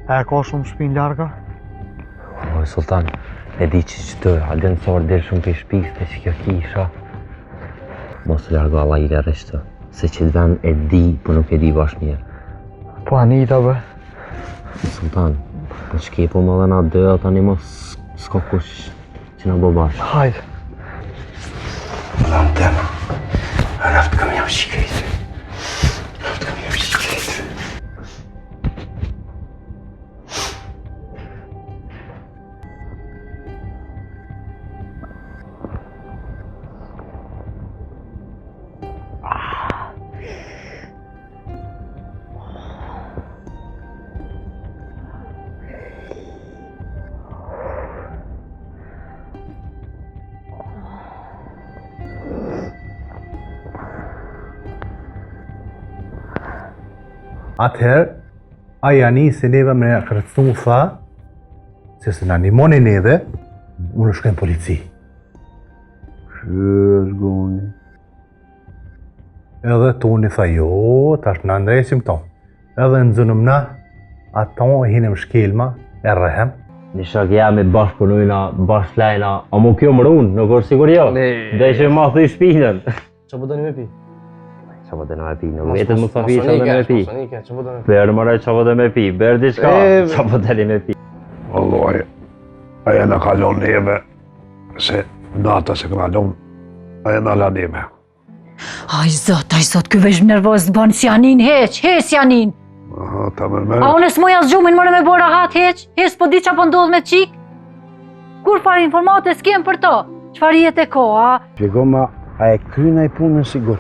E ka shumë shpinë larga? O, Sultan, e di që të halden sa orë delë shumë për shpikës të që kjo kisha. Mos të largo Allah i rreshtë, se që të ven e di, për nuk e di bashkë mirë. Po Anita, be? Sultan, në shkepo më dhe na dë, tani mos s'ka kush që na bo bashkë. Hajde. Allah'ım deme. Raftkam jam shikejtë. Raftkam jam shikejtë. Atëherë, aja nisi neve me kërcënu tha, se se në animoni neve, unë shkojmë polici. Shërgoni. Edhe Toni tha, jo, tash në ndresim to. Edhe në zënëm na, ato e hinem shkelma, e rrehem. Në shak jam e bashkë punojna, bashkë lajna, a mu kjo më runë, nuk është sigur jo. Dhe që ma thuj shpinën. Qa po doni me pi? Qa po dëna me pi, nuk vetët më të fi qa dhe me pi. Qa po doni me pi? Berë mëre qa po dhe me pi, berë diçka, qa po dhe me pi. Wallahi, aja në kalon neve, se nata se këna lon, aja në la neve. Aj zot, ky vesh nervoz bën si Janin heq Janin. Aha, ta mërme. A unë s'moja zgjumin mëre me bora rahat heq, po di qa po ndodh me qik. Kur fare informate s'kem për to, qfar jetë e ko, a? Shpjegoma, a e kryna i punën sigur?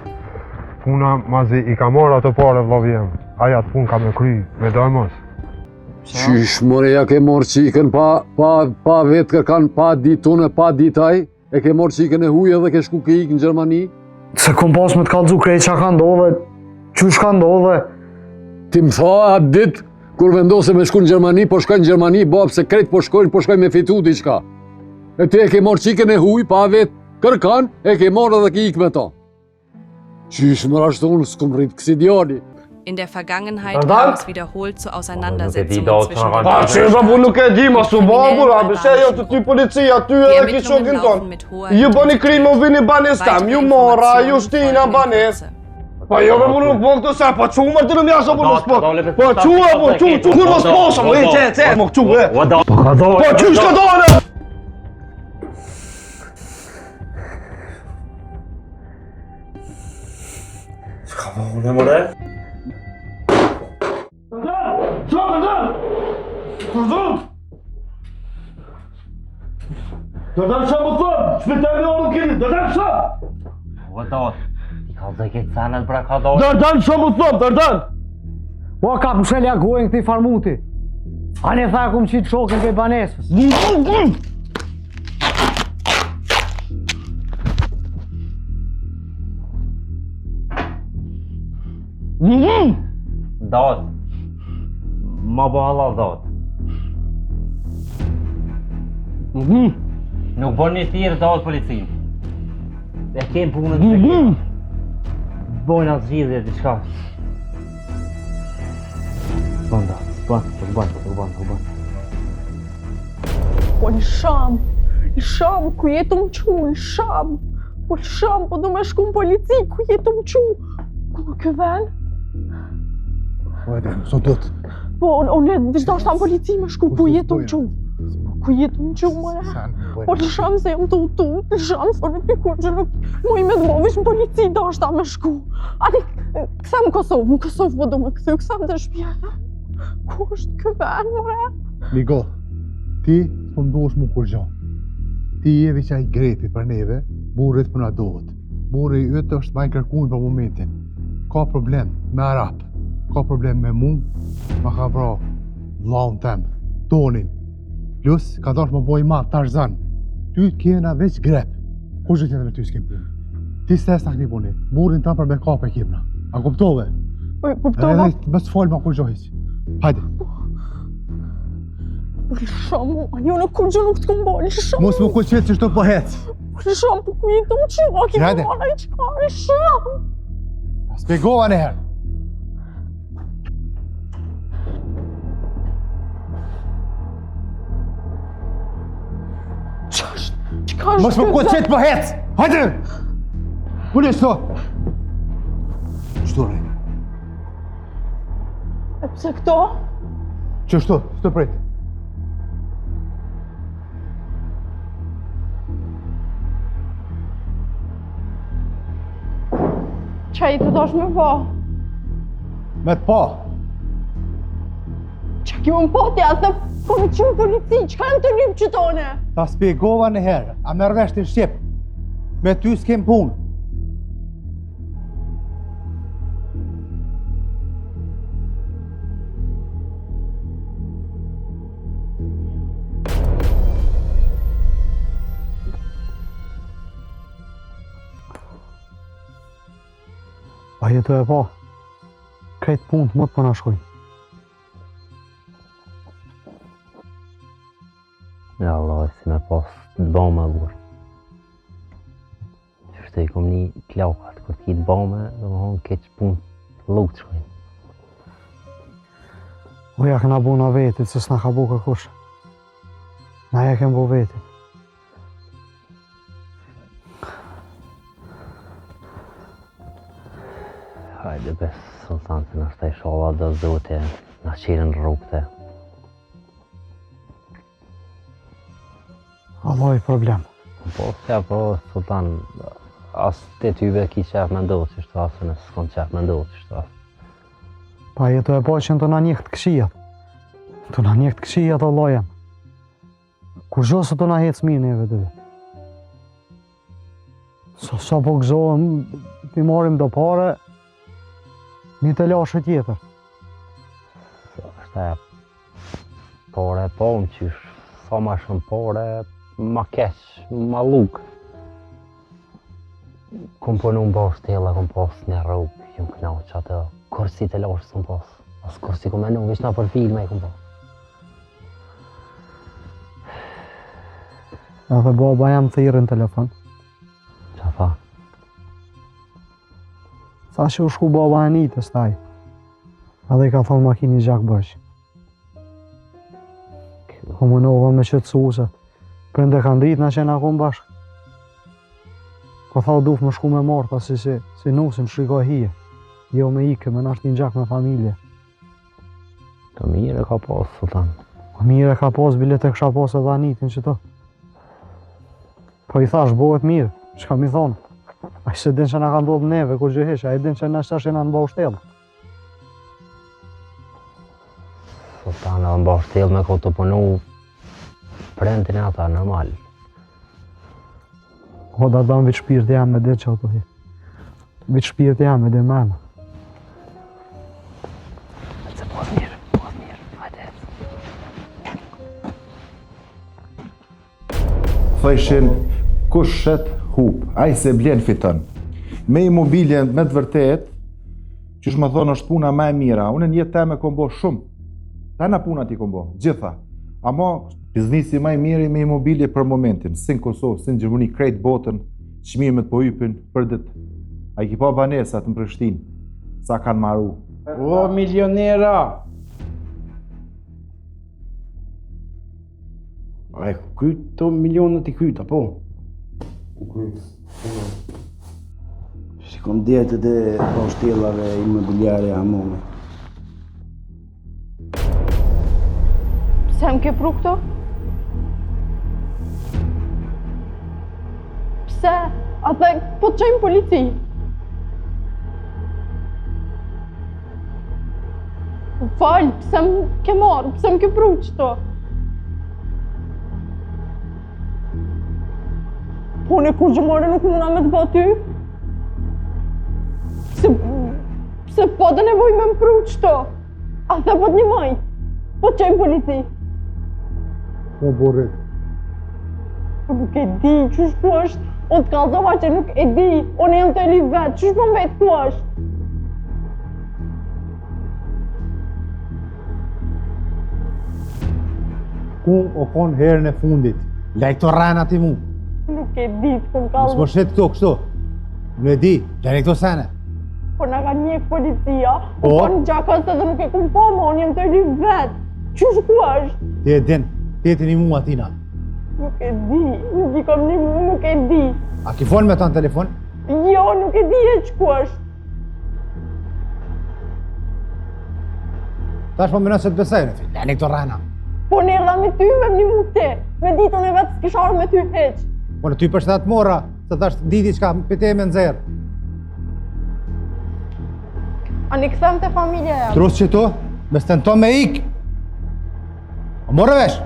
Puna mazi i ka marrë ato pare vlavjem, aja të punë ka me kry, me dojmos. Qysh more ja ke morë qikën pa vetë kërkan, pa ditune, pa ditaj, e ke morë qikën e huje dhe ke shku ke ikë në Gjermani? Se kom pas me të kalëzu krejt qa ka ndodhe, qysh ka ndodhe. Ti më tha atë ditë, kur vendose me shku në Gjermani, po shkoj në Gjermani, bab se krejt po shkoj me fitu diçka. E ti e ke morë qikën e huj, pa vetë kërkan, e ke morë dhe ke ikë me ta. Qysh më rashtu unë s'kom rritë kësi djali. In der Vergangenheit kam es wiederholt zu Auseinandersetzungen zwischen den beiden. Nuk e di, ma su babur, a beshe jo të ty policia, ty edhe ki shokin ton. Ju bëni krimi u vini banes tam, ju mora, ju shtina banes. Pa jo me munu po këto sa, pa qumë të në mjasa po në s'po. Pa quë, kur më s'posa, më e më quë, e. Pa qysh ka dole! Ka po unë e mëre? Dërdan qa më thëmë, shpitali o nuk kini, dërdan qa! O dot, ti ka dhe këtë sanët pra ka dot. Dërdan qa më thëmë, dërdan! Po ka mshelja gojnë këti farmuti. Ane tha ku më qitë shokën këj banesës. Dot, ma bo halal dot. Nuk bon një thirë dot policin. E kem punën të kem. Bojnë atë zhidhje t'i shka. Bon dot, ban. Po në sham, ku jetë më qu, në sham. Po në sham, po du me shku në polici, ku jetë më qu. Ku kë ven? Po edhe, sot dot. Po, unë e vishda shta në polici me shku, ku jetë më qu. Ku jetë më qu, mëre. Po në sham se jam të utu, në sham se në pikur që nuk moj me dmo, vish në polici da shta me shku. Ani, këthem në Kosovë po du me këthy, këthem të shpjera. Ku është kë ven, mëre? Migo, ti s'po ndosh mu kur gjo. Ti jevi qaj grepi për neve, burrit për na dohet. Burri ytë është maj kërkuin për momentin. Ka problem me Arap, ka problem me mu, ma ka vra vlaun tem, Tonin. Plus, ka dash më boj ma Tarzan. Ty t'kena veç grep. Kush e tjetër me ty s'kem punë? Ti s'tes ta këni puni. Burrin tam për me kape kemna. A kuptove? Po, kuptova. Edhe bës fol ma kur gjohiq. Hajde. Lishamu, ani unë kur gjë nuk t'kom bo, Lishamu. Mos më kuqet që shto po hec. Lishamu, po ku jetë më që, a ki më marra i qka, Lishamu. Spjegova në herë. Qka është Mos më ko qëtë më hec! Hajde! Unë shto! Shto rejtë. E pse këto? Që shto? Shto prejtë. Qa i të dosh me po? Me të pa. Qa ki më pati atë komi qimë polici, qka në të lypë qëtone? Ta spjegova në herë, a mërvesh të shqip. Me ty s'kem punë. A jetu e pa, krejt punë të më të përna shkojnë. Ja, Allah, si me pas të bëme, burë. Qështë i kom një klaukat, kër t'ki të bëme, dhe më honë keq punë të lukë të shkojnë. Uja këna bu na vetit, se s'na ka bu kërkush. Na ja kem bu vetit. Hajde bes, Sultan, se nështë taj shola dhe zote, na qirën rrugte. Allah i problem. Po, po, Sultan, as të tyve ki qef me ndohë që shtu asë, nësë s'kon qef me ndohë që shtu asë. Pa jetu e pa që në të na njëkt këshijat. Të na njëkt këshijat, Allah jam. Kur gjo se të na hecë mirë neve dyve. Sa po gëzohem, t'i marim do pare, një të lashe tjetër. Është e pare, po më qysh, sa ma shumë pare, ma keq, ma luk. Kom punu më bërë shtela, kom pas një rrugë, ju më knau që atë kursi të lashe së më pas. As kursi kom menu, vish na për filme i kom pas. Edhe baba jam thirrë në telefon. Qa tha? Tha që u shku baba e nitës taj. Edhe i ka thonë makini gjak bësh. Komunova me qëtësu se prende kanë dritë na qenë akon bashkë. Ka tha u duf më shku me Marta si nusim shikoj hije. Jo me ike, me nashtë një gjak me familje. Të mire ka pas, Sultan. Mire ka pas, bilet e kësha pas edhe anitin që të. Po i thash, bëhet mirë, që kam i thonë. A i se din që na ka ndodhë neve, kur gjëhesh, a i din që na shtash e na në bëhu shtelë. Sultan edhe në bëhu shtelë me ko të punu prendin e ata, normal. O da dam vitë shpirti jam me dhe që ato hi. Vitë shpirti jam me dhe mërë. Se bëhet mirë, hajde. Thëshin, kush shet hup, aj se blen fiton. Me imobiljen me të vërtet, që shmë thonë është puna ma e mira, unë në jetë teme kom bo shumë. Ta na puna ti kom bo, gjitha. Ama biznisi ma e miri me imobilje për momentin, si në Kosovë, si në Gjermani, krejt botën, çmimet po hypin për dit. A i ki pa banesat në Prishtinë, sa kanë maru. O, milionera! A e kryt të milionët i kryt, apo? Si kom djetët e poshtellave imobiliare amone. Pse më ke pru këto? Pse? Ate, po të qajmë polici? Falë, pse më ke marrë? Pse më ke pru qëto? Po në kur gjëmare nuk muna me të ba ty? Pse po të nevoj me më pru qëto? Ate po të një maj? Po të qajmë polici? Po borret. Po nuk e di, qysh ku është? O të kalzova që nuk e di, o në jam të li vetë, qysh po më vetë ku është? Ku o konë herën e fundit? Lej këto rana ti mu. Nuk e di, të kom Mos kalzë. më shet këto kështu. Nuk e di, lej këto sene. Po nga ka njek policia, Po? po në gjakas edhe nuk e kom pa, ma unë jam të li vetë. Qysh ku është? Ti e din, ti e ti një mu atina. Nuk e di, nuk i kam një mu, nuk e di. A ki fol me ta në telefon? Jo, nuk e di e që ku është. Tash po mëna se të besaj në fi, lani këto rana. Po në erdha me ty me një mu te. Me ditën e vetë s'kish arë me ty heq. Po në ty përshtat mora, se tash diti qka pëte me nëzirë. A një këthem të familje jam. Trus që tu, me stento me ik. O morë vesh.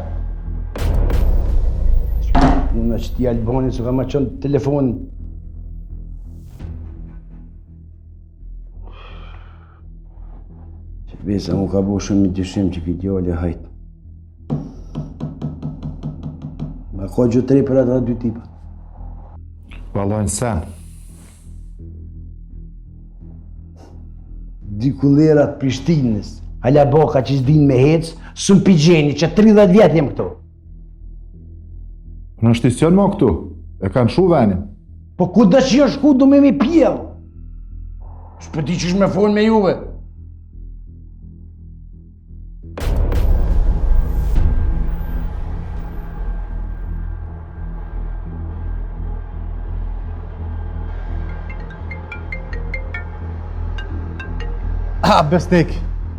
Unë që ti Albani që ka ma qënë telefonin. Që besa mu ka bo shumë i dyshim që këtë jale hajtë. Ma ka gjëtëri për atë dy tipat. Valojnë sen. Dikulerat Prishtinës, hala boka që s'din me hecë, sëm pigjeni që 30 vjetë jem këto. Në shtisjon ma këtu, e kanë shu venin. Po ku dhe që jo shku du me mi pjell? Shpëti që shme folë me juve. Besnik,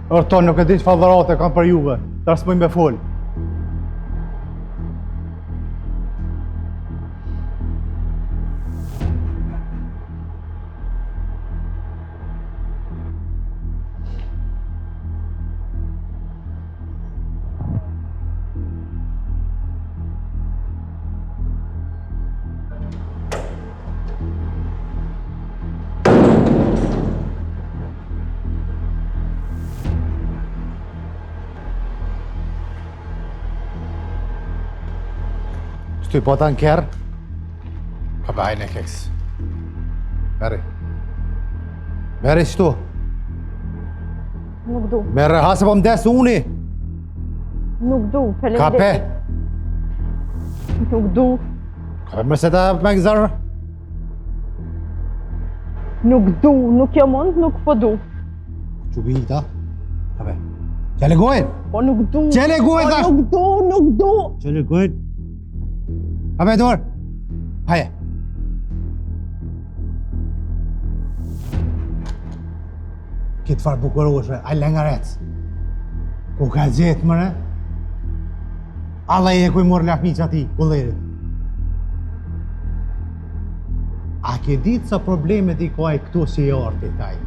orton nuk e di që falërate kam për juve, ta s'moj me fol. Shtu i po ta në kërë, ka bajnë e keks. Meri. Meri shtu. Nuk du. Meri, hase po mdesë uni. Nuk du, Kape. faleminderit. Nuk du. Kape mërse ta me gëzarë. Nuk du, nuk jo mund, nuk po du. Qubi i ta. Kape. Qele gojnë. Po nuk du. Qele gojnë thash. Po nuk du, nuk du. Qele gojnë. Kape dorë. Haje. Këtë farë bukuroshme, a lengarecë. Ku ka gjetë mëre? Alla e kuj morë lakmi që ati, kullerit. A ke ditë sa problemet i kaj këtu si e orti taj?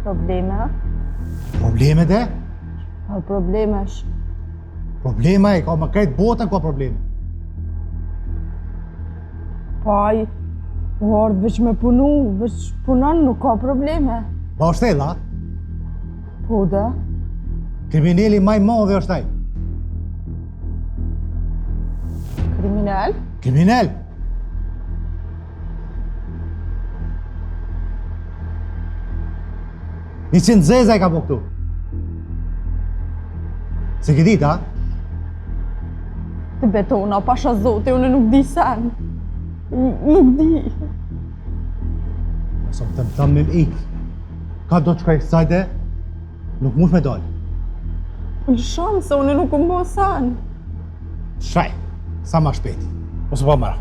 Probleme? Problemet e? Po problemesh. Problema e ka më krejt botën ka probleme. Paj, ardhë veç me punu, veç punon nuk ka probleme. Pa është thella? Po da. Krimineli maj madhe është taj. Kriminal? Kriminal? Një qënë zeza i ka po këtu. Se ki dit, ha? Të betona, pasha zote, unë nuk di sen. Nuk di. Nësë më të më ikë. Ka do që ka i sajte, nuk mush me dollë. Në shamë se unë nuk më bo sen. Shaj, sa ma shpeti. Ose pa mëra.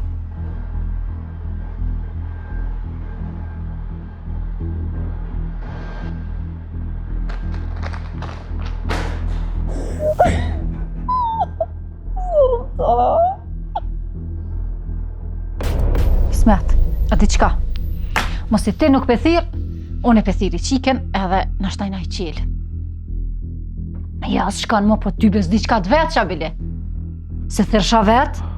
Ismet, a di qka? Mos i ti nuk pëthir, unë e pëthiri qiken edhe në shtajna i qilë. Ja, s'shkan mo, po ty bez di qka të vetë qa bile. Se thërsha vetë,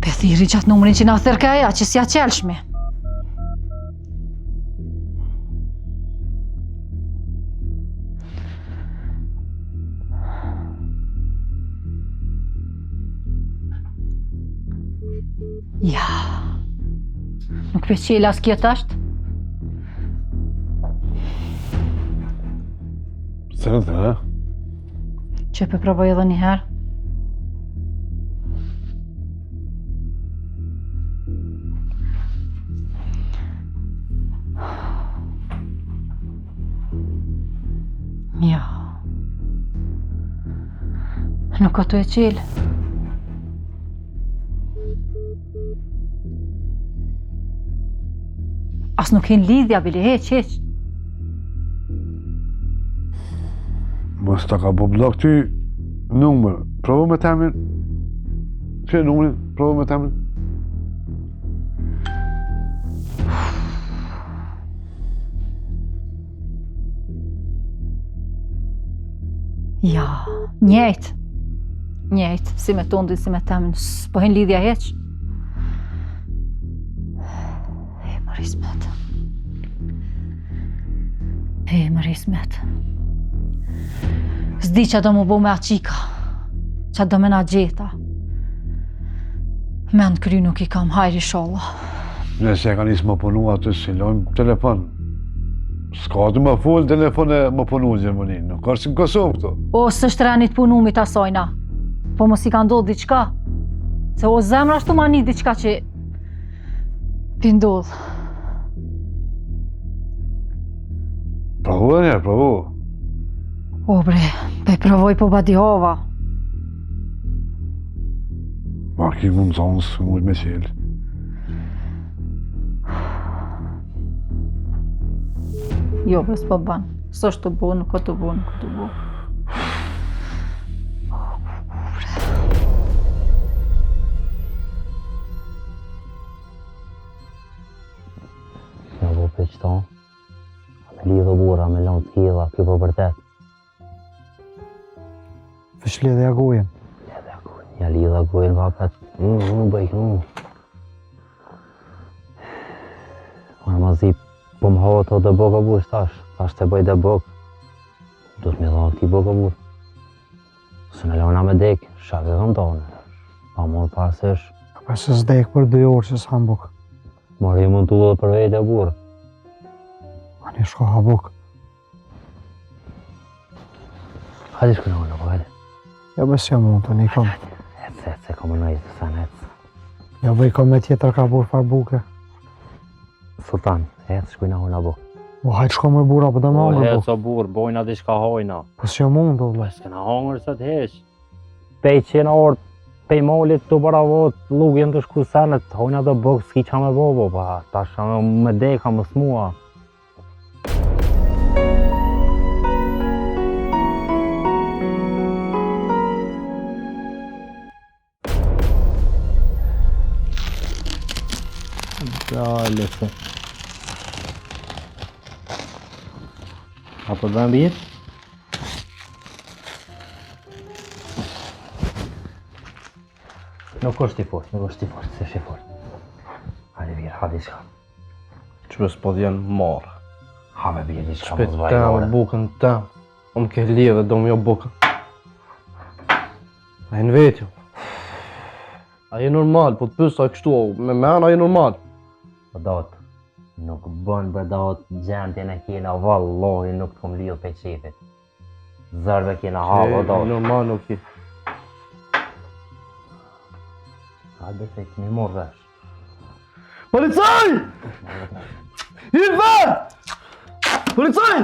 pëthiri qatë numërin që na thërkaja, që s'ja qelshme. Ja, nuk për qela s'kjetë ashtë? Se në të, Që për provoj edhe njëherë? Ja. Nuk ka të e qelë. As nuk hin lidhja, bile, heq. Mos ta ka bo blok ty numër. Provo me temin. Që numërin? Provo me temin. Ja, njejt. Njejt, si me tondin, si me temin. S'po hin lidhja heq. Më rismet. S'di që do mu bo me aqika, që do me na gjeta. Men kry nuk i kam, hajri sholla. Nëse ka njësë më punu atë si lojmë telefon. S'ka të më full telefon e më punu në Gjermani, nuk është si në Kosovë këto. O, s'është renit punumit asojna, po mos i ka ndodhë diqka. Se o zemra ashtu ma një diqka që pi ndodhë. Provu dhe njerë, provu. O bre, pe provoj po badihova. Ma ki mund zonë së mund me qelë. Jo, bes po ban. Së është të bo, nuk ka të bo, nuk ka të bo. Në bo për qëto, me lidhë bura, me lonë të hila, kjo për vërtet. Vesh lidhja gojen. Ja lidha gojen vapet, bëjkë, Unë ma zi, po më hava të dhe boka burë, tash të bëj dhe bok. Do të me dhonë ti boka burë. Së në lona me dek, shak e kam tonë. Pa mund pasesh. Pa se s'dek për 2 orë që s'ham bok. Mori mund të dhe për vejt e burë. Ani shko ha bok. Hajde shku në unë, po hajde. Ja bes ja mund të një kom. Se kom në nëjtë, sa në ecë. Ja bëj kom me tjetër ka burë far buke. Sultan, ecë shku në unë, bo. O hajtë shko me bura për dhe më hongër, ecë o burë, bojna di shka hojna. Po s'ja mund, o vle. S'kena hongër se të heq. Pej qena orë, pej molit të baravot, lugjen të shku senet, hojna dhe bok, s'ki qa me bobo, pa. Ta shka me deka, më smua. Dale se. Apo dhe mbjet? Nuk është i fort, se është i fort. Hajde birë, hajde shka. Që me s'po t'jen marë. Ha me birë, shka Shpet mos tem, vajlore. bukën tem. O më ke lidhe, do më jo bukën. A e në vetjo. A je normal, po të pysë a kështu, me men a je normal. Po dot, nuk bën për dot gjendjen e kena vallohi nuk të kom lidhë pe qefit. Zërve kena hava dot. Normal nuk i. Hajde se këmi morë vesh. Policaj! Hilfe! Policaj!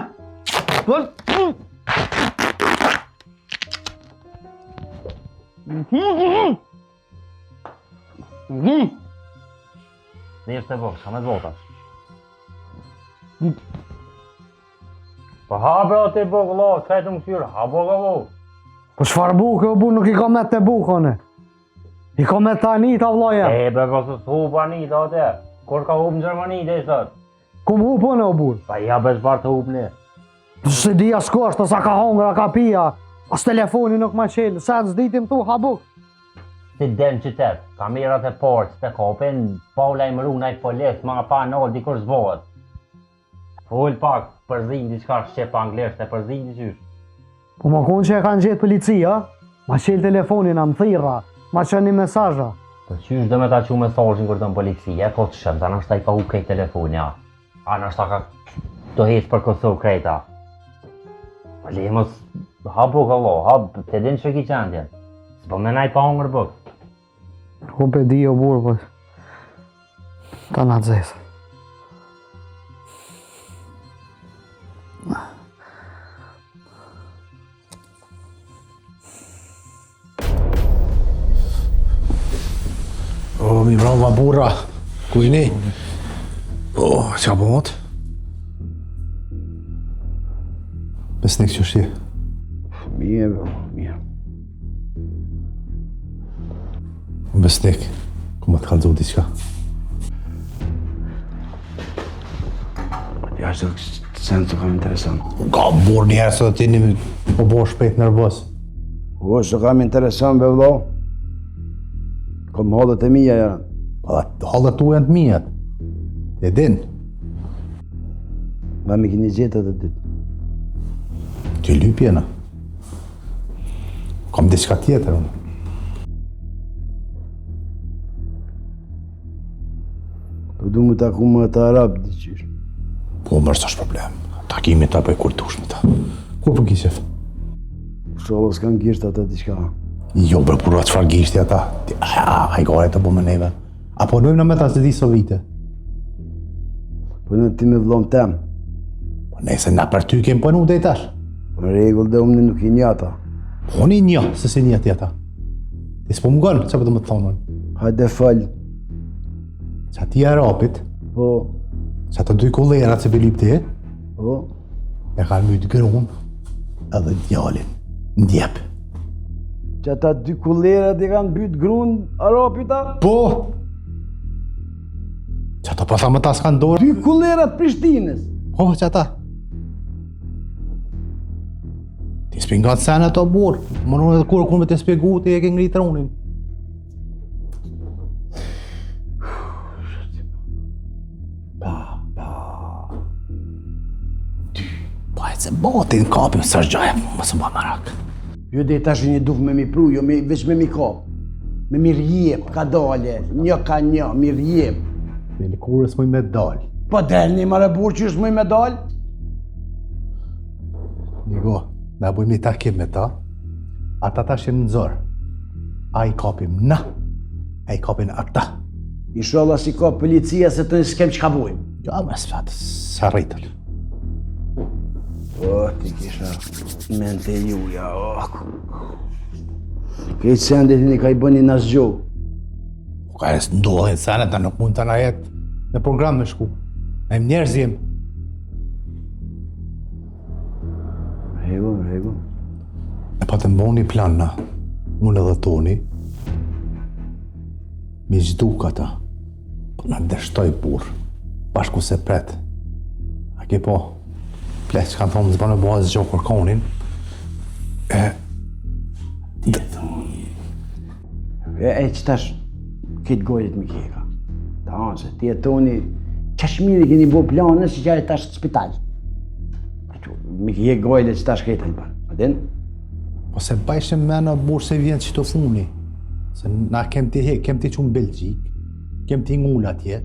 Dhe ishte bok, shka me të botash. Po ha bro ti bok, lo, qaj të më kyrë, ha bok o bok. Po çfarë buke o burë, nuk i ka met të bukone. I ka met të Anita, vloja. E be, po së s'hup Anita ote. Kur ka hup në Gjermani, dhe i sot. Ku më hupone o burë? Pa ja besh bar të hup ne. Se dia s'ko është, sa ka hongra, ka pia. As telefoni nuk ma qelë, se të zditim tu, ha buk. Si den qytet, kamerat e portë, të kopin, pa u lajmëru nëjt polis, ma pa nëllë dikur zbohet. Full pak, përzin diçka shqep anglisht e përzin diqysh. Po më konë që e kanë gjetë policia, ma qelë telefonin, a më thira, ma qenë një mesazha. Po qysh dhe me ta që mesazhin kur të në polici, e ko të shëmë, ta nështë ta i ka hu krejt telefoni, ja. A nështë ta ka të hecë për Kosovë krejta. Po le mos, ha buk allo, ha, te din që ki qendjen. S'po me naj pa hongër buk. Ku pe di o burë, po. Ta na zesë. mi brava burra. Ku jeni? O, çka bëhet? Besnik që shi. Mirë. Besnik, ku më të kalëzoh diçka. Ja, është sen të kam interesant. Ka burë njerë së të tini po bo shpejt nervos. O, që kam interesant, be vlo. Kom hallet e mija janë. Hallet tu janë të mijat. E din. Ma mi kini gjetë të dytë. Që lypjena. Kam diçka tjetër unë. Po du më taku më të arabë, diqysh. Po mërë s'është problem. Takimi ta për kur tush me ta. Ku për kishef? Shallo s'kan gisht ata diçka. Jo, bërë pura qëfar gishti ata. Hajgore të bu me neve. Apo nojmë në me ta se di sovite. Po në ti me vlon tem. Po nese na për ty kemë pënu dhe i tash. Në regull dhe unë nuk i një ata. Po një një, se si një tjeta. Ti s'po më gënë, që për të më të thonën? Hajde falj. Qa ti Arapit, Po. qa të dy kollerat se bilip ti, Po. e kanë mytë grunë edhe djalin, ndjep. Që ata dy kullerat i kanë bytë grunë Arapita? Po! Qa të pasa më ta s'kanë dorë? Dy kullerat Prishtines? Po, qa ta? Ti s'pingat sen e të burë, më në edhe kur me të spjegu ti e ke ngritë runin. Se batin kapim së rgjajëm, më së mba marak. Jo dhe tash një duf me mi pru, jo veç me mi kap. Me mi rjep, ka dale, një ka një, mi rjep. Beli kurës mëj me dal. Po del një mare burë që është mëj me dal? Nigo, na bujmë një takim me ta, ata tash jenë në zorë. A i kapim na, a i kapim ata. Inshallah si ka policia se të në s'kem që ka bujmë. Ja, me s'fatë, sa rritëll. O, ti kisha mente juja, Këtë sendet një ka i bëni në zgjo. Ka e së ndohet senet, ta nuk mund të na jetë në program me shku. E më njerëz jem. Rego. E pa të mboni plan na, unë edhe Toni, mi gjduk ata, po na dështoj burë, bashku se pret. A ke po? Plek që kanë thonë më zbanë me bëha zgjo kërkonin, E që tash, këtë gojët mi kjeka. Ta anë se ti e Toni, qashmiri keni bo planës që qare tash të spital. Mi kjek gojët që tash këtë helpan, a din? Po se bajshëm me në burë se vjen që të funi. Se na kem ti që në Belgjik, kem ti ngulla atje.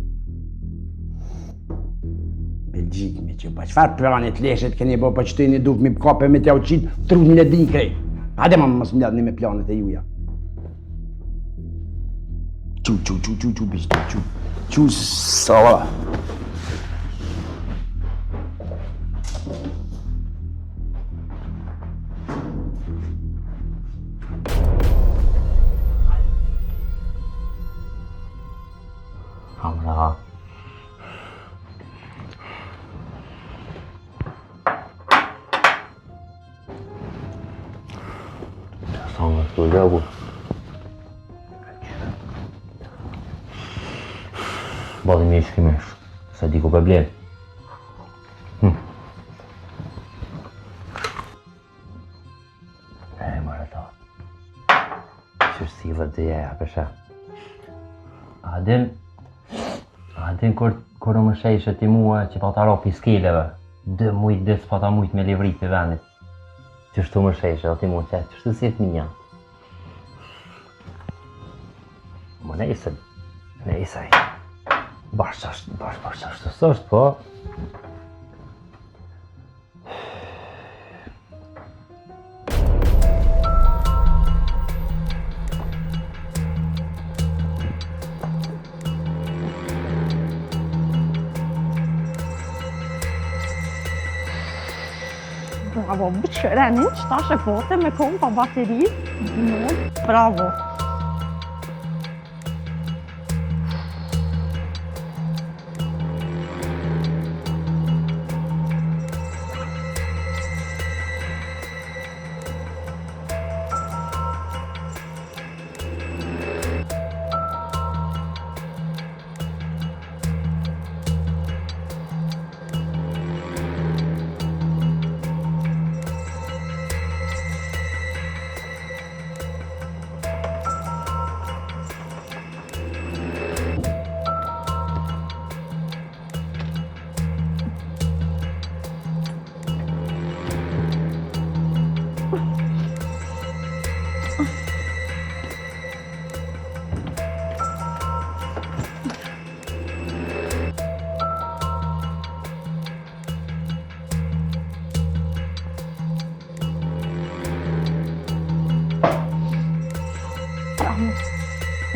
Belgjik me që, pa qëfar planit leshet keni bo, pa që të një duf mi kape me t'ja u qitë, trudin e din krej. Hade ma mos më ladni me planet e juja. Qu, bish, qu, sala. Hamra. Sama të lëgu. Bali me ishki mesh, se di ku për blenë. Mërë ta. Qërësivë të jeja përsha. Adin kur më shejshë ti mua që pa ta ropi skeleve, 2 mujt dhe s'pa ta mujt me livrit për venit. Qështu më shejshë, ati mu qëtë, qështu si të minja. Më nejsej. Bashkë ashtë sështë, po. Bravo, Renin, që tash e fote me kom pa bateri. Bravo.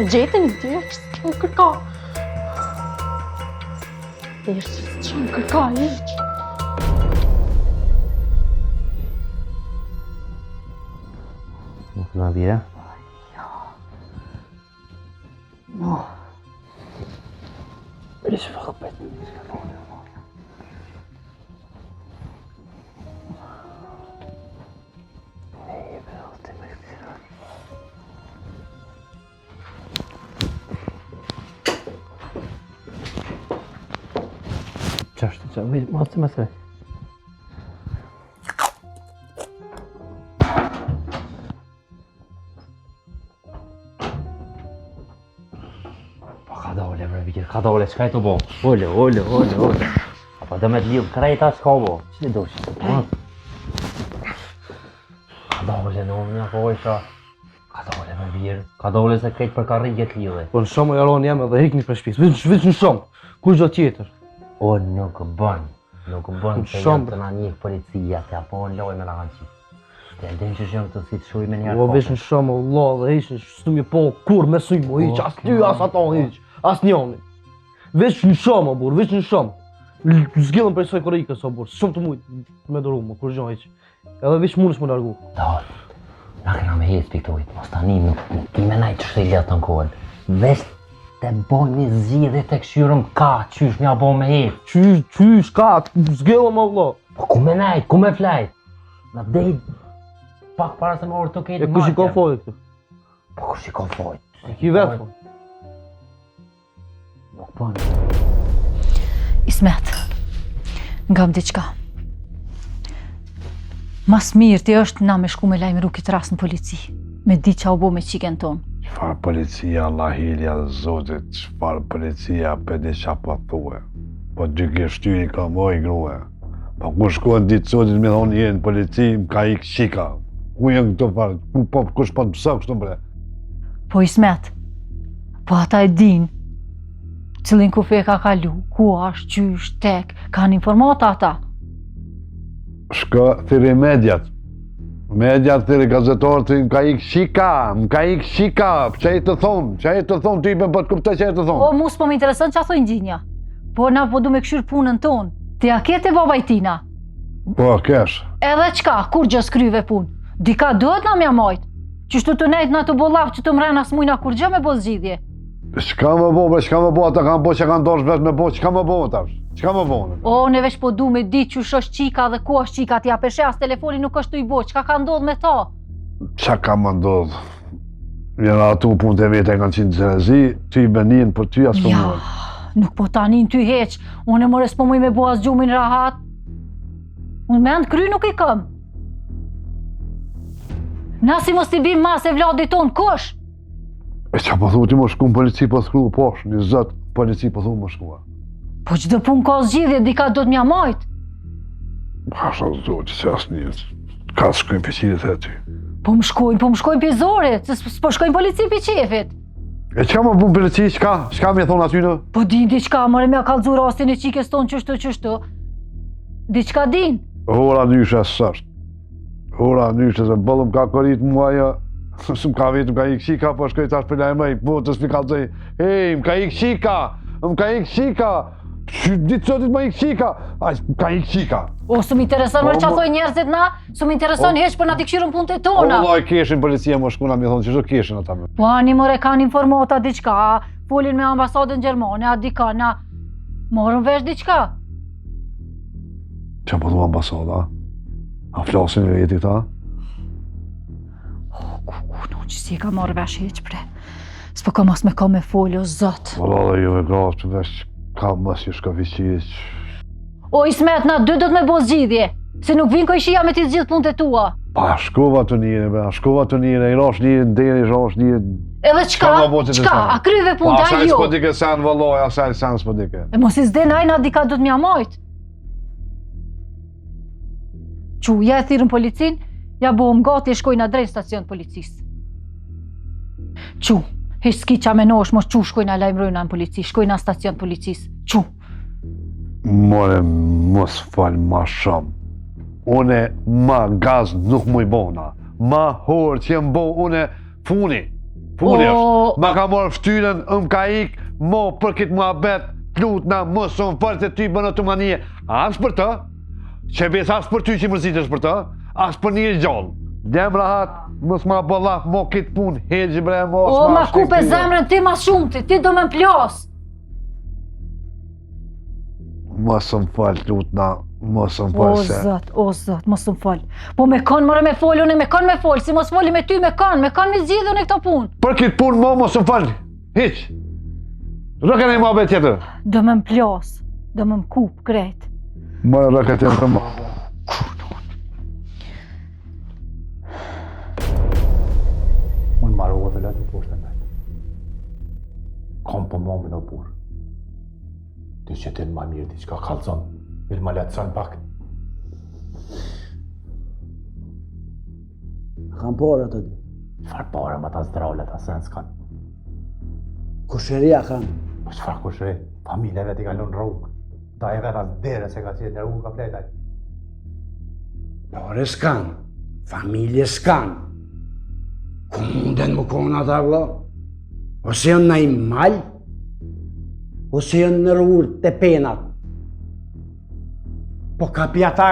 E gjetën i ty, që më kërka. E që më kërka, iq. Nuk nga bire? No. Ishë fëkëpet. Qashtë, mos të mësë. Ka dole, bre, Vikir, ka dole, qka e të bo? Ole. Apo dhe me të lidhë krejta, qka bo? Që li do që? Ka dole, në unë, ako isha. Ka dole, bre, Vikir, ka dole se krejt për karri jetë lidhe. Po në shumë e jaron jam edhe hikni për shpis, veç në shumë, ku gjo tjetër? O, nuk bën se janë të na njëkë policia, të apo në loj me në kanë qipë. Të e din që shumë të si të shuj me njerë Po veç në shumë, Allah dhe ishë, shtu mi po kur me suj mo hiq, as ty, as ato hiq, as njoni. Veç në shumë, o bur, veç në shumë. Zgjellën për i soj korikës, o bur, shumë të mujtë me dëru mo, kur gjo hiq. Edhe veç mund është më largu. Dal, na këna me hecë piktojt, mos tani nuk i menaj që shtë i letë në kohën. Veç te boj një zhjidhe të këshyrëm ka, qysh mja bo me hecë. Qysh ka, zgjellën më Allah. Po ku me najt, ku me flajt? Na dej pak para se më orë të kejtë martja. E ku shiko fojt këtë? Po ku shiko fojt? E ki vetë fojt? Nuk përnë. Ismet, nga më diqka. Mas mirë ti është na me shku me lajmëru këtë rast në polici. Me di qa u bo me qiken tonë. Qfar policia, Allah hilja dhe Zotit, qfar policia për di qa po thue. Po dy kështyri ka moj grue. Po ku shkojnë ditë Zotit me thonë jenë polici, më ka ik shika. Ku jenë këto farë, kush po të pësa kështu bre? Po Ismet, po ata e din, cilin kufe ka kalu, ku ashtë, qysh, tek, kanë informata ata. Shka thiri mediat. Mediat thiri gazetarë të më ka ik shika, që e të thonë, ty me bëtë kupte që e të thonë. Po mus po më interesën që a thojnë gjinja, po na po du me këshyrë punën tonë, ti a kete babajtina. Po, kesh. Edhe qka, kur gjë skryve punë, dika duhet na mja majtë, qështu të nejtë na të bollaf që të mrena s'mujna kur gjë me bo zgjidhje. Shka më bo, ata kanë bo që kanë dorsh vesh me bo, qka më bo tash? Qka më bo? O, ne vesh po du me di që është qika dhe ku është qika, t'ja peshe as telefoni nuk është të i bo, qka ka ndodh me ta? Qa ka më ndodh? Jena atu punë të vete kanë qinë zërezi, ty i benin për ty asë për ja, nuk po tanin ty heq, unë e mores po muj me bo as gjumin rahat. Unë me andë kry nuk i këm. Na si mos t'i bim mas e vladit tonë, kush? E qa po thu ti më shku në polici po shkru posh, një zët polici po thu më shkua. Po çdo pun ka zgjidhje, dika do t'mja majt. Hasha zotë, se asë njët, ka të shkojnë për qirit e ty. Po më shkojnë për zore, se s'po shkojnë polici për qefit. E qa më pun polici, qka me thonë aty në? Po din diqka, mëre me a kalzu rastin e qikes tonë qështu. Diqka din? Hora nyshe sështë. Hora nyshe se bëllëm ka kërit muaja. Së më ka vetë, më ka ik shika, po shkoj tash për lajmëj, po të s'mi kalzoj. Hej, më ka ik shika, ditë sotit më ik shika, më ka ik shika. O, së më intereson mërë që a thoj njerëzit na, së më intereson heq për na t'i këshirën punë të tona. O, loj keshin policia më shkuna, mi thonë që shdo keshin ata me. Po, ani mëre kanë informata diqka, folin me ambasadën Gjermane, a dika, na morën vesh diqka. Qa po du ambasada? A flasin e jeti ta? Nuk që si e ka marrë vesh heq bre. S'po ka mas me ka me folë o zot. Valla dhe ju e grafë të vesh ka mas ju shka viqirit. O Ismet, na dy do të me bo zgjidhje. Se nuk vinë ko i shia me ti zgjidh punët e tua. Pa, shkova të njëre, i rash njëre në deri, rash njëre... Edhe qka, a kryve punë të a jo? s'po dike sen vëlloj, asaj sen s'po dike. E mos i zden ajna dika do të mja majt. Qu, ja e thirën policin, ja bohëm gati e shkojna drejt stacion policisë. Qu, hish s'ki qa menosh, mos qu shkojna lajmërojna në polici, shkojna stacion policisë. Qu. More, mos falë ma shumë. Une ma gaz nuk mu i bona. Ma horë që jem bo, une funi. Puni është, ma ka morë ftyrën, ka ik, mo për këtë muhabet, t'lutna, mos son fal se ty bën otomanie. As për të, që ves as për ty që mërzitesh për të, as për një gjallë. Dem rahat, mos ma bëllaf, mo këtë punë, helgjë bre, mo O, ma kupe zemrën ti ma shumë ti do me m'plas. Mos më fal, lutna, mos më fal se. O zot, mos më fal. Po me kon mëre me fol, unë me kon me fol, si mos foli me ty me kon me zgjidhën e këto punë. Për këtë punë, mo mos më fal, hiq. Rëkën e muhabet tjetër. Do me m'plas, do me m'kup, krejt. Mërë rëkën tjetër mo. Unë marrë u të letë në poshtë në vetë. Kom për më në burë. Ty që ti në ma mirë, ti që ka kalëzon, mirë ma letë sënë pak. Kam pare të di. Qfar pare ma ta zdrale, ta sënë s'kanë. Kusheria kanë. Po qfar kusheri? Familje vetë i ka lënë rrugë. Ta e vetë as dere se ka qenë në rrugë ka fletaj. Pare s'kanë. Familje s'kanë. Ku munden më kona ata vla? Ose janë na i malë, ose janë në rrugë të penat. Po ka pjata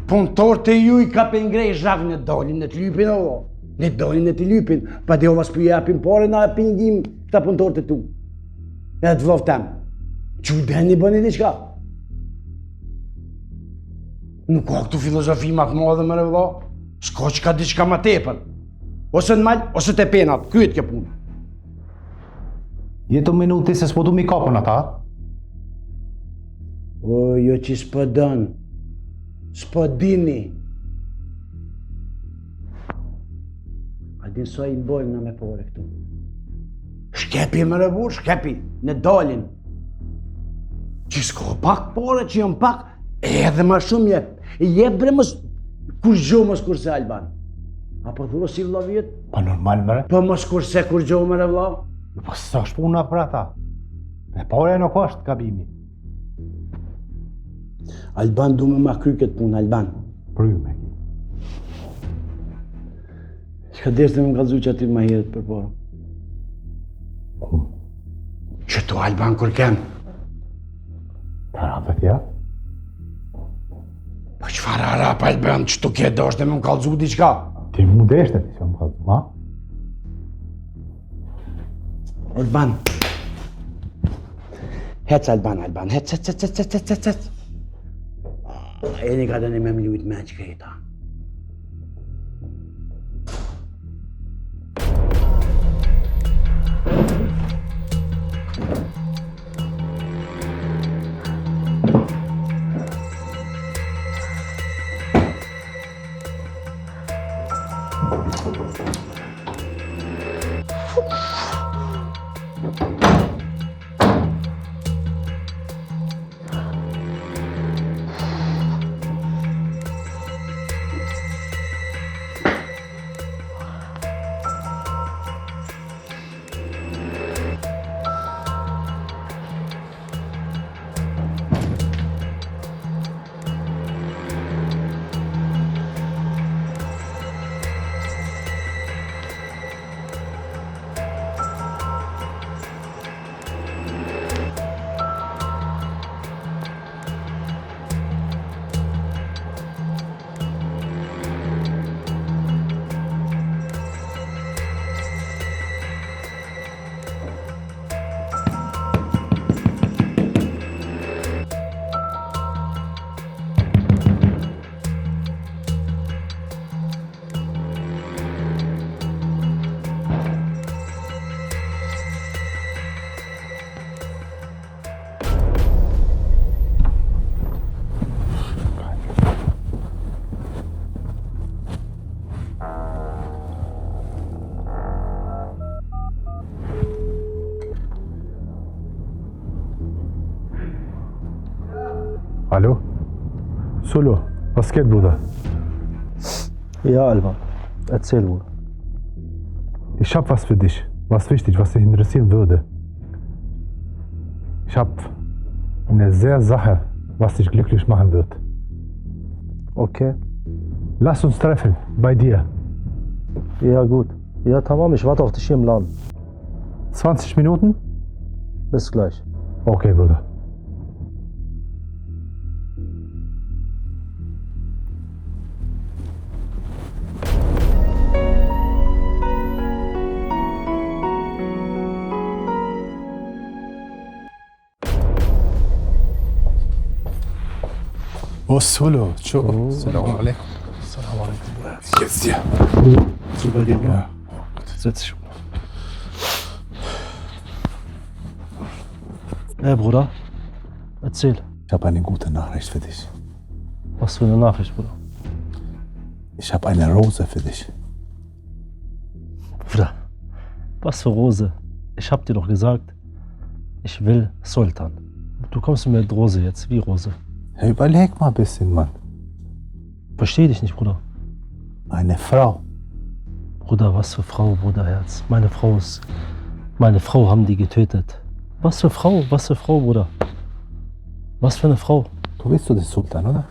punëtor të ju i ka pengrej zhak në dolin në të lypin o. Në dolin në të lypin, pa dhe ova s'pu japin pare na pingim këta punëtor të tu. E të vlov tem, që u den një bëni diqka? Nuk ka këtu filozofi ma të madhe më rëvla, s'ka që ka diqka ma tepër. Ose në malë, ose të penat, kryet kjo punë. Jetë minuti se s'po du mi kapën ata? O, jo që s'po dënë, s'po dini. A din sa i mbojmë në me pore këtu. Shkepi më rëvur, shkepi, në dalin. Që s'ka pak pore, që jam pak, edhe ma shumë jep. Jep bre mos, kur gjo mos kurse Alban. Apo thua si vla vjetë? Pa normal mëre? Po mos kurse kur gjo mëre vla? Po së është puna për ata. E pare nuk është gabimi. Alban du me ma kry këtë punë, Alban. Pryme. Që ka deshte me më kalzu që aty ma hirët për porë. Që tu Alban kur kem? Të rapët ja? Po qëfar arap Alban që tu ke doshte me më kalzu diqka? Ti mu deshte ti që më kalzu, ha? Alban. Hec Alban, hec. E një ka dëni me më ljujt me që këta. Alo? Solo, pas ketë bruda? Ja, Alban, e të cilë, I shap vas fëdish, vas fishtiq, vas e hindrësim vëde. I shap në zë zahë, vas ish glyklysh mahën vëtë. Okej. Lass uns treffen, bei dir. Ja, gut. Ja, tamam, ich warte auf dich hier im Laden. 20 Minuten? Bis gleich. Okay, Bruder. بصوا له شوف السلام عليكم السلام عليكم يس Super, setz dich. Hey Bruder, erzähl. Ich habe eine gute Nachricht für dich. Was für eine Nachricht, Bruder? Ich habe eine Rose für dich. Bruder, was für Rose? Ich hab dir doch gesagt, ich will Sultan. Du kommst mit Rose jetzt, wie Rose? Hey, überleg mal ein bisschen, Mann. Versteh dich nicht, Bruder. Eine Frau. Bruder, was für Frau, Bruderherz. Meine Frau haben die getötet. Was für Frau, Bruder? Was für eine Frau? Du willst doch den Sultan, oder?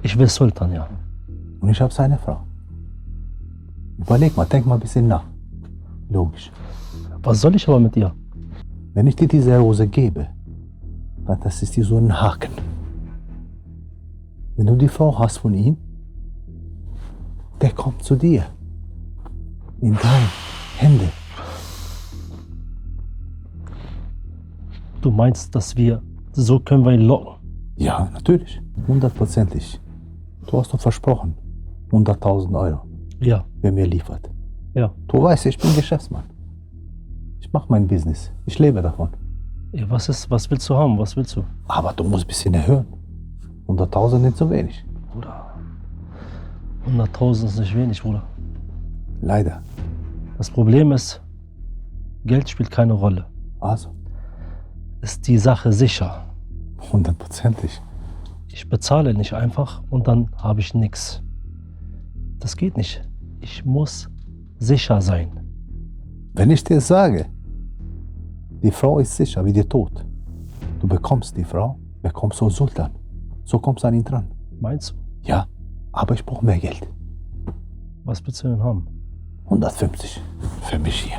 Ich will Sultan, ja. Und ich habe seine Frau. Überleg mal, denk mal ein bisschen nach. Logisch. Was soll ich aber mit ihr? Wenn ich dir diese Rose gebe, dann das ist dir so ein Haken. Wenn du die Frau hast von ihm, der kommt zu dir. In deine Hände. Du meinst, dass so können wir ihn locken? Ja, natürlich. 100%. Du hast doch versprochen. 100.000 Euro. Ja. Wer mir liefert. Ja. Du weißt, ich bin Geschäftsmann. Ich mache mein Business. Ich lebe davon. Ja, was willst du haben? Was willst du? Aber du musst ein bisschen erhöhen. 100.000 nicht so wenig. Bruder. 100.000 ist nicht wenig, Bruder. Leider. Das Problem ist, Geld spielt keine Rolle. Also? Ist die Sache sicher? 100%. Ich bezahle nicht einfach und dann habe ich nichts. Das geht nicht. Ich muss sicher sein. Wenn ich dir sage, die Frau ist sicher wie der Tod, du bekommst die Frau, bekommst du Sultan. So kommst du an ihn dran. Meinst du? Ja, aber ich brauche mehr Geld. Was willst du denn haben? 150 für mich hier.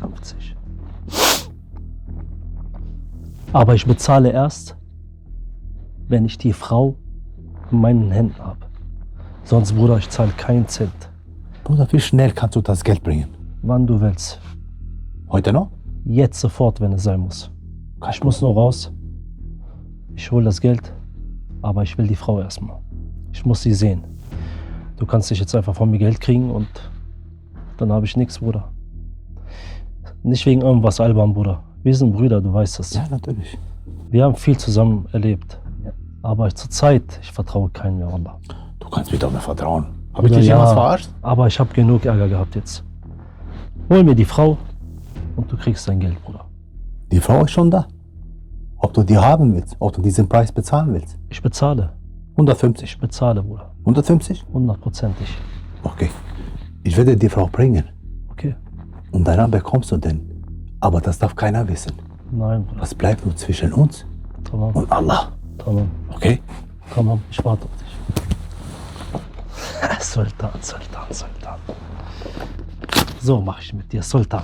150. Aber ich bezahle erst, wenn ich die Frau in meinen Händen habe. Sonst, Bruder, ich zahle keinen Cent. Bruder, wie schnell kannst du das Geld bringen? Wann du willst. Heute noch? Jetzt sofort, wenn es sein muss. Ich muss nur raus. Ich hole das Geld, aber ich will die Frau erstmal. Ich muss sie sehen. Du kannst nicht jetzt einfach von mir Geld kriegen und dann habe ich nichts, Bruder. Nicht wegen irgendwas albern, Bruder. Wir sind Brüder, du weißt es. Ja, natürlich. Wir haben viel zusammen erlebt. Aber zurzeit, ich vertraue keinem mehr, Wallah. Du kannst mir doch mehr vertrauen. Habe ich dich jemals verarscht? Aber ich habe genug Ärger gehabt jetzt. Hol mir die Frau und du kriegst dein Geld, Bruder. Die Frau ist schon da. Ob du die haben willst, ob du diesen Preis bezahlen willst. Ich bezahle. 150. Ich bezahle, Bruder. 150? 100%. Okay. Ich werde die Frau bringen. Okay. Und danach bekommst du den. Aber das darf keiner wissen. Nein, Bruder. Das bleibt nur zwischen uns und Allah. Tamam. Okay? Tamam, ich warte auf dich. Sultan. So mache ich mit dir, Sultan.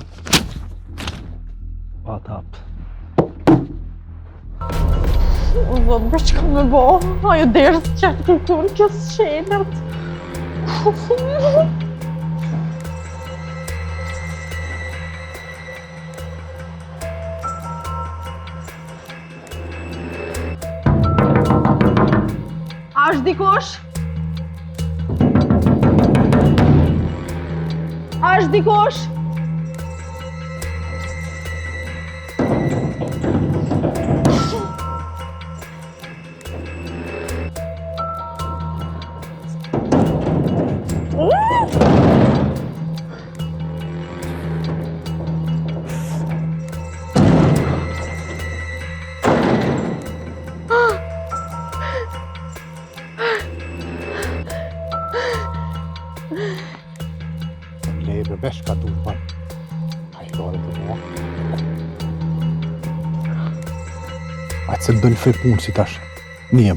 Warte ab. Vad ska man vara? Har jag deras kärlekens tjejer? Aż dikush? Aż dikush? Lebe bästa domaren. Jag har det bra. هتسبل في بون 16 نيم